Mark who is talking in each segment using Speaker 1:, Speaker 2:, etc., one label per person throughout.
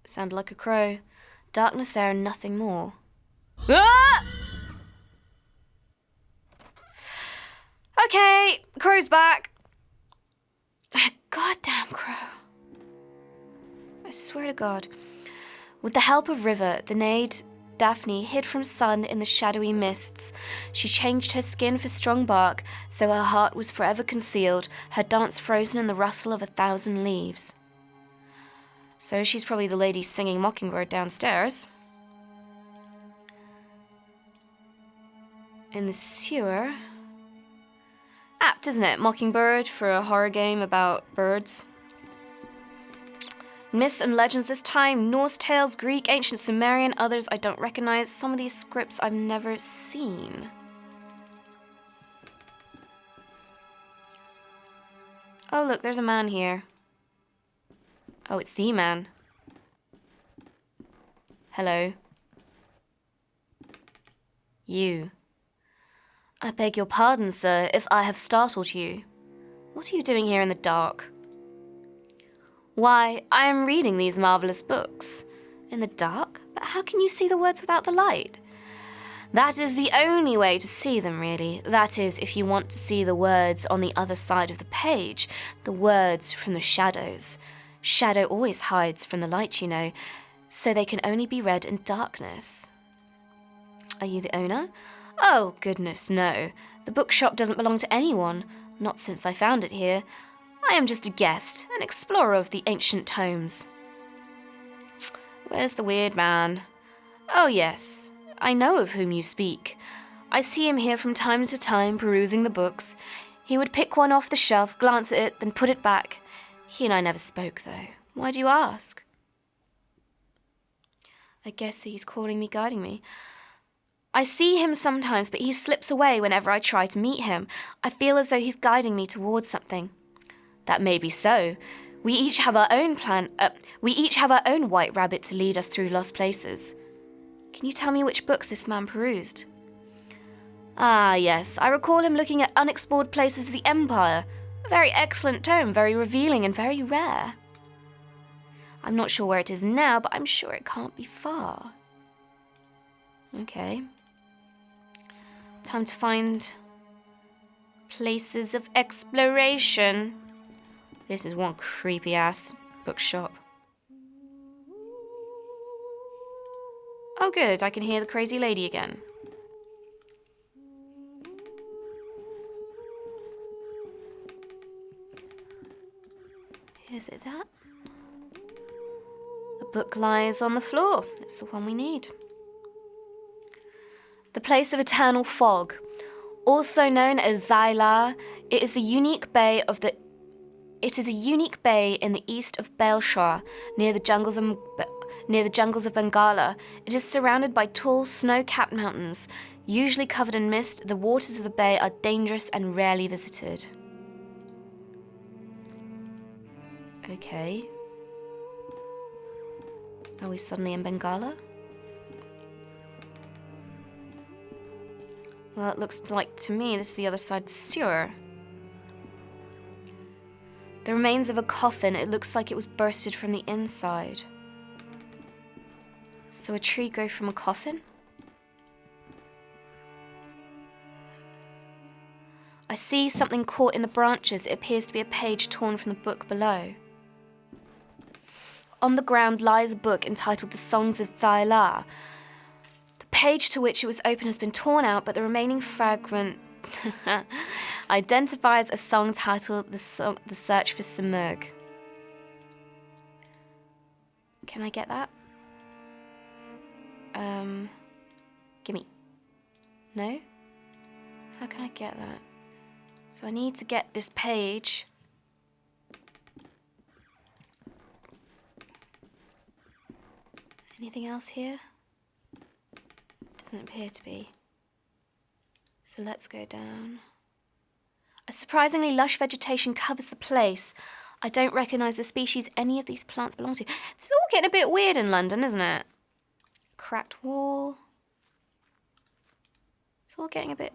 Speaker 1: Sounded like a crow. Darkness there and nothing more. Ah! Okay, crow's back. Goddamn crow. I swear to God. With the help of River, the maid Daphne hid from sun in the shadowy mists. She changed her skin for strong bark, so her heart was forever concealed, her dance frozen in the rustle of 1,000 leaves. So she's probably the lady singing Mockingbird downstairs. In the sewer. Apt, isn't it? Mockingbird for a horror game about birds. Myths and legends this time. Norse tales, Greek, ancient Sumerian, others I don't recognize. Some of these scripts I've never seen. Oh, look, there's a man here. Oh, it's the man. Hello. You. I beg your pardon, sir, if I have startled you. What are you doing here in the dark? Why, I am reading these marvellous books. In the dark? But how can you see the words without the light? That is the only way to see them, really. That is, if you want to see the words on the other side of the page, the words from the shadows. Shadow always hides from the light, you know, so they can only be read in darkness. Are you the owner? Oh, goodness, no. The bookshop doesn't belong to anyone, not since I found it here. I am just a guest, an explorer of the ancient tomes. Where's the weird man? Oh, yes, I know of whom you speak. I see him here from time to time perusing the books. He would pick one off the shelf, glance at it, then put it back. He and I never spoke, though. Why do you ask? I guess that he's calling me, guiding me. I see him sometimes, but he slips away whenever I try to meet him. I feel as though he's guiding me towards something. That may be so. We each have our own plan. We each have our own white rabbit to lead us through lost places. Can you tell me which books this man perused? Ah, yes. I recall him looking at unexplored places of the Empire. A very excellent tome, very revealing and very rare. I'm not sure where it is now, but I'm sure it can't be far. Okay. Time to find places of exploration. This is one creepy-ass bookshop. Oh good, I can hear the crazy lady again. Is it that? A book lies on the floor. It's the one we need. The Place of Eternal Fog, also known as Zyla, it is a unique bay in the east of Belshar, near the jungles of Bengala. It is surrounded by tall, snow-capped mountains. Usually covered in mist, the waters of the bay are dangerous and rarely visited. Okay. Are we suddenly in Bengala? Well, it looks like to me this is the other side of the sewer. The remains of a coffin. It looks like it was bursted from the inside. So a tree grew from a coffin? I see something caught in the branches. It appears to be a page torn from the book below. On the ground lies a book entitled The Songs of Zyla. The page to which it was open has been torn out, but the remaining fragment identifies a song titled The Search for Simurgh. Can I get that? Gimme. No? How can I get that? So I need to get this page. Anything else here? Doesn't appear to be. So let's go down. A surprisingly lush vegetation covers the place. I don't recognise the species any of these plants belong to. It's all getting a bit weird in London, isn't it? Cracked wall. It's all getting a bit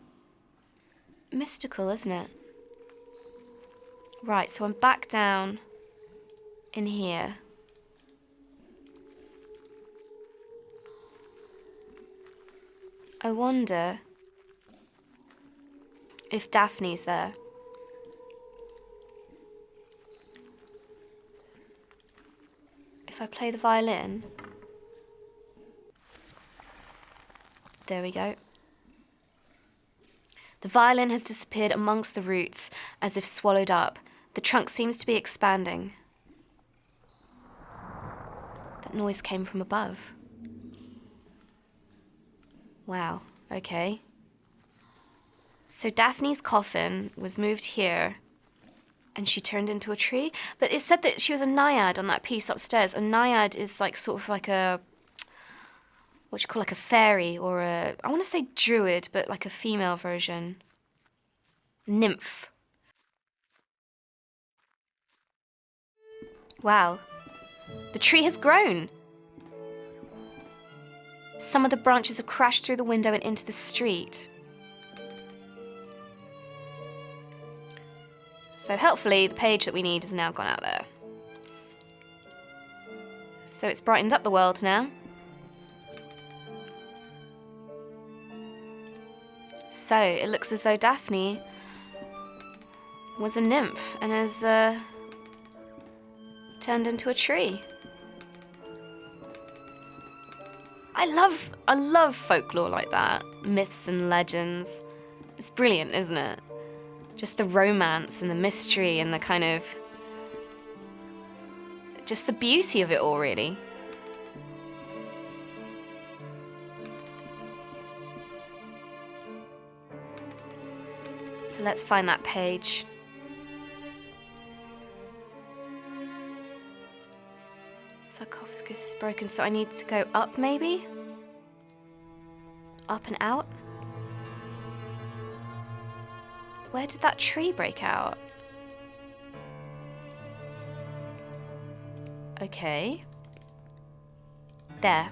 Speaker 1: mystical, isn't it? Right, so I'm back down in here. I wonder if Daphne's there. If I play the violin. There we go. The violin has disappeared amongst the roots, as if swallowed up. The trunk seems to be expanding. That noise came from above. Wow, okay. So Daphne's coffin was moved here, and she turned into a tree. But it said that she was a naiad on that piece upstairs. A naiad is like sort of like a, what you call like a fairy, or a, I want to say druid, but like a female version. Nymph. Wow. The tree has grown. Some of the branches have crashed through the window and into the street. So helpfully, the page that we need has now gone out there. So it's brightened up the world now. So it looks as though Daphne was a nymph and has turned into a tree. I love folklore like that. Myths and legends. It's brilliant, isn't it? Just the romance and the mystery and the kind of, just the beauty of it all, really. So let's find that page. Sarcophagus is broken, so I need to go up, maybe? Up and out? Where did that tree break out? Okay. There.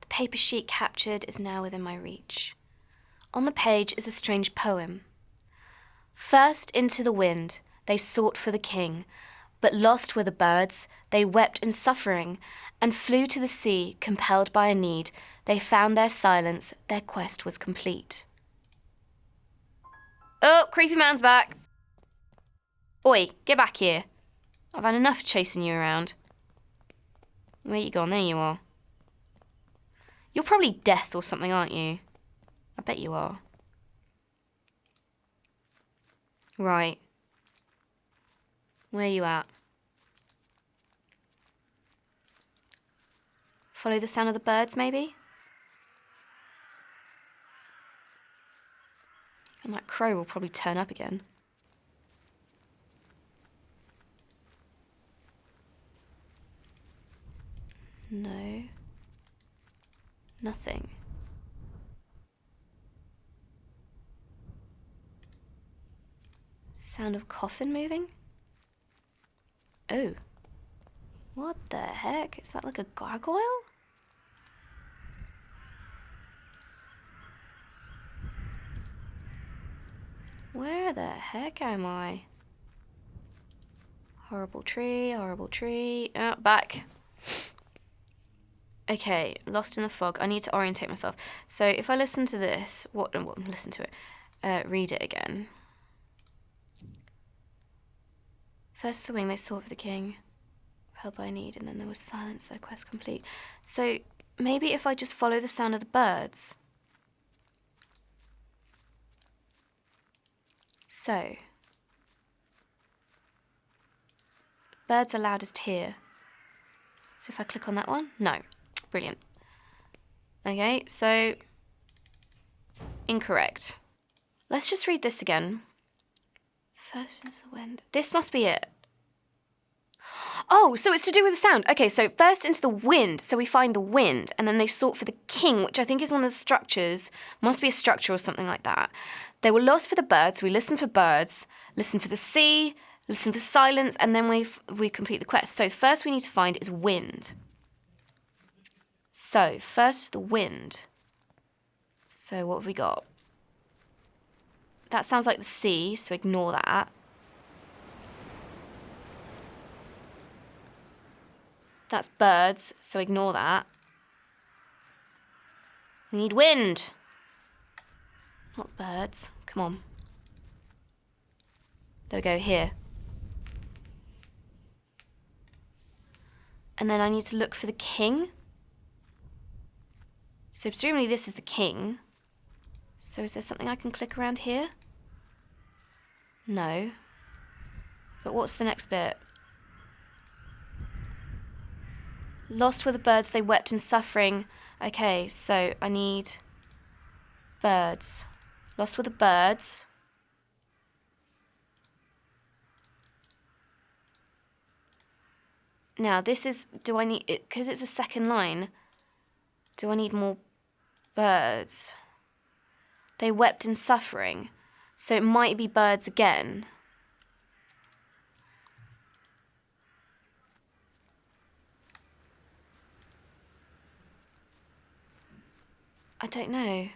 Speaker 1: The paper sheet captured is now within my reach. On the page is a strange poem. First into the wind they sought for the king, but lost were the birds, they wept in suffering, and flew to the sea, compelled by a need. They found their silence, their quest was complete. Oh, creepy man's back. Oi, get back here. I've had enough chasing you around. Where you gone? There you are. You're probably death or something, aren't you? I bet you are. Right. Where are you at? Follow the sound of the birds, maybe? And that crow will probably turn up again. No. Nothing. Sound of coffin moving? Oh. What the heck? Is that like a gargoyle? Where the heck am I? Horrible tree, horrible tree. Oh, back. Okay, lost in the fog. I need to orientate myself. So if I listen to this, listen to it, read it again. First the wing they sought for the king, held by need, and then there was silence, their quest complete. So maybe if I just follow the sound of the birds. So, birds are loudest here. So if I click on that one, no. Brilliant. Okay, so incorrect. Let's just read this again. First into the wind. This must be it. Oh, so it's to do with the sound. Okay, so first into the wind. So we find the wind, and then they sought for the king, which I think is one of the structures. Must be a structure or something like that. They were lost for the birds. We listened for birds, listened for the sea, listened for silence, and then we complete the quest. So first we need to find is wind. So first the wind. So what have we got? That sounds like the sea, so ignore that. That's birds, so ignore that. We need wind. Not birds. Come on. There we go, here. And then I need to look for the king. So presumably this is the king. So is there something I can click around here? No. But what's the next bit? Lost were the birds, they wept in suffering. Okay, so I need birds. Lost were the birds. Now this is, do I need it, because it's a second line, do I need more birds? They wept in suffering. So it might be birds again. I don't know.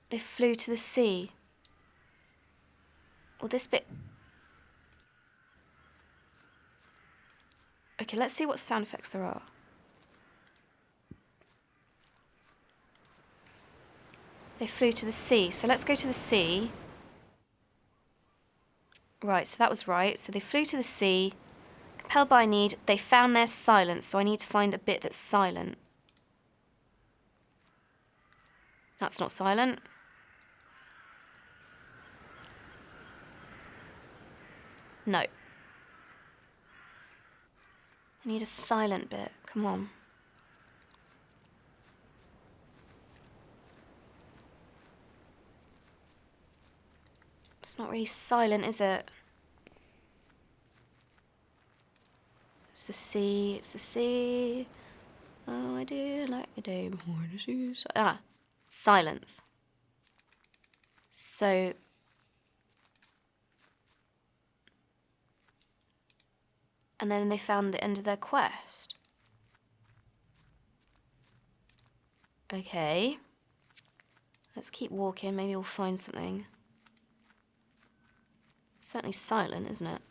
Speaker 1: They flew to the sea. Well, this bit... Okay, let's see what sound effects there are. They flew to the sea. So let's go to the sea. Right, so that was right. So they flew to the sea. Compelled by need. They found their silence. So I need to find a bit that's silent. That's not silent. No. I need a silent bit. Come on. It's not really silent, is it? It's the sea, it's the sea. Oh, I do like a day before the sea. Ah, silence. So... And then they found the end of their quest. Okay. Let's keep walking, maybe we'll find something. It's certainly silent, isn't it?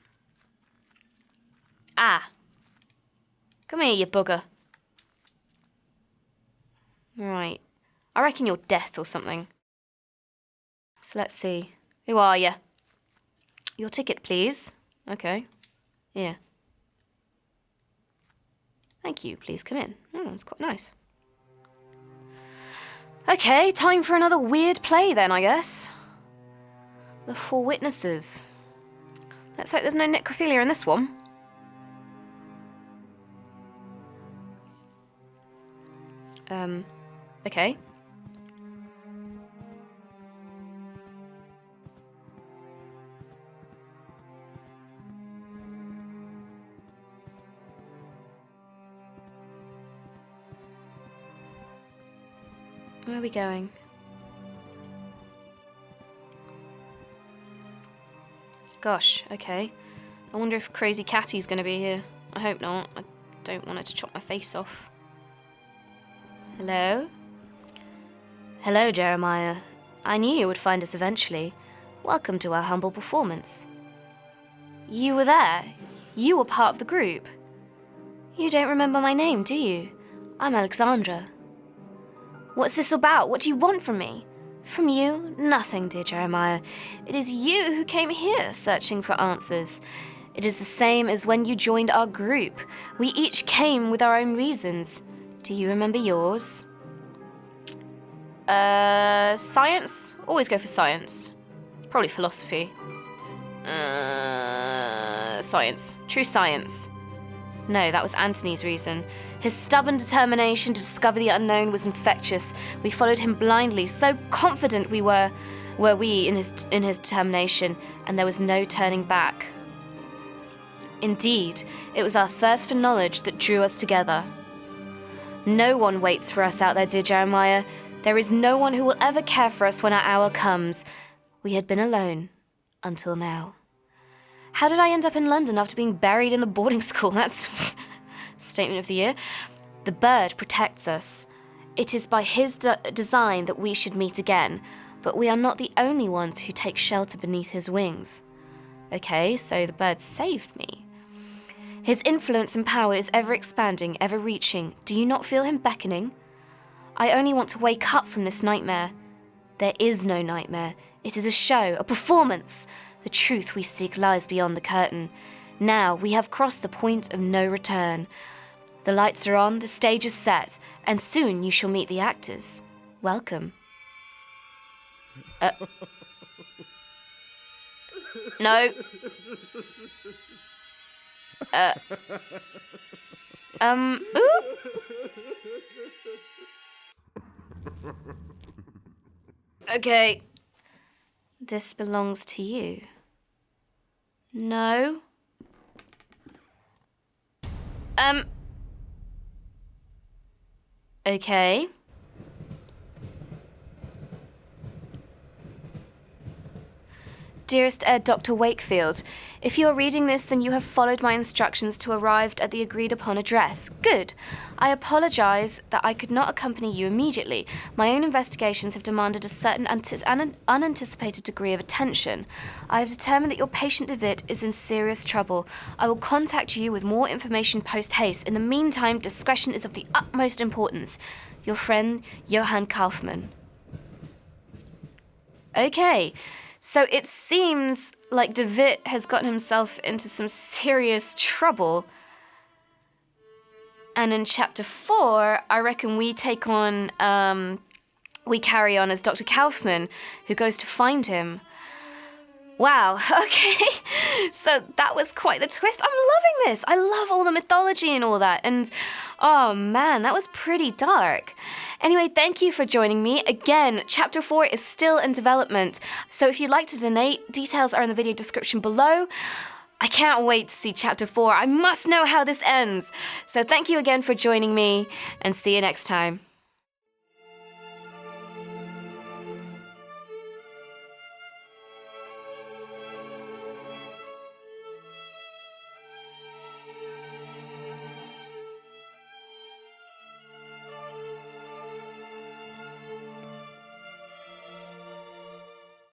Speaker 1: Ah! Come here, you bugger. Right. I reckon you're death or something. So let's see. Who are you? Your ticket, please. Okay. Here. Thank you, please come in. Oh, it's quite nice. Okay, time for another weird play then, I guess. The Four Witnesses. Let's hope there's no necrophilia in this one. Okay. Where are we going? Gosh, okay. I wonder if Crazy Catty's gonna be here. I hope not. I don't want her to chop my face off. Hello? Hello, Jeremiah. I knew you would find us eventually. Welcome to our humble performance. You were there. You were part of the group. You don't remember my name, do you? I'm Alexandra. What's this about? What do you want from me? From you? Nothing, dear Jeremiah. It is you who came here searching for answers. It is the same as when you joined our group. We each came with our own reasons. Do you remember yours? Science? Always go for science. Probably philosophy. Science. True science. No, that was Anthony's reason. His stubborn determination to discover the unknown was infectious. We followed him blindly, so confident we were in his determination, and there was no turning back. Indeed, it was our thirst for knowledge that drew us together. No one waits for us out there, dear Jeremiah. There is no one who will ever care for us when our hour comes. We had been alone until now. How did I end up in London after being buried in the boarding school? That's statement of the year. The bird protects us. It is by his design that we should meet again, but we are not the only ones who take shelter beneath his wings. Okay, so the bird saved me. His influence and power is ever expanding, ever reaching. Do you not feel him beckoning? I only want to wake up from this nightmare. There is no nightmare. It is a show, a performance. The truth we seek lies beyond the curtain. Now we have crossed the point of no return. The lights are on, the stage is set, and soon you shall meet the actors. Welcome. No. Ooh. Okay. This belongs to you. No. Okay. Dearest Ed, Dr. Wakefield, if you are reading this, then you have followed my instructions to arrive at the agreed-upon address. Good. I apologize that I could not accompany you immediately. My own investigations have demanded a certain unanticipated degree of attention. I have determined that your patient Devitt is in serious trouble. I will contact you with more information post-haste. In the meantime, discretion is of the utmost importance. Your friend, Johann Kaufmann. Okay. So it seems like Devitt has gotten himself into some serious trouble. And in chapter 4, I reckon we take on, we carry on as Dr. Kaufmann, who goes to find him. Wow, okay. So that was quite the twist. I'm loving this. I love all the mythology and all that. And, oh man, that was pretty dark. Anyway, thank you for joining me. Again, Chapter 4 is still in development. So if you'd like to donate, details are in the video description below. I can't wait to see Chapter 4. I must know how this ends. So thank you again for joining me, and see you next time.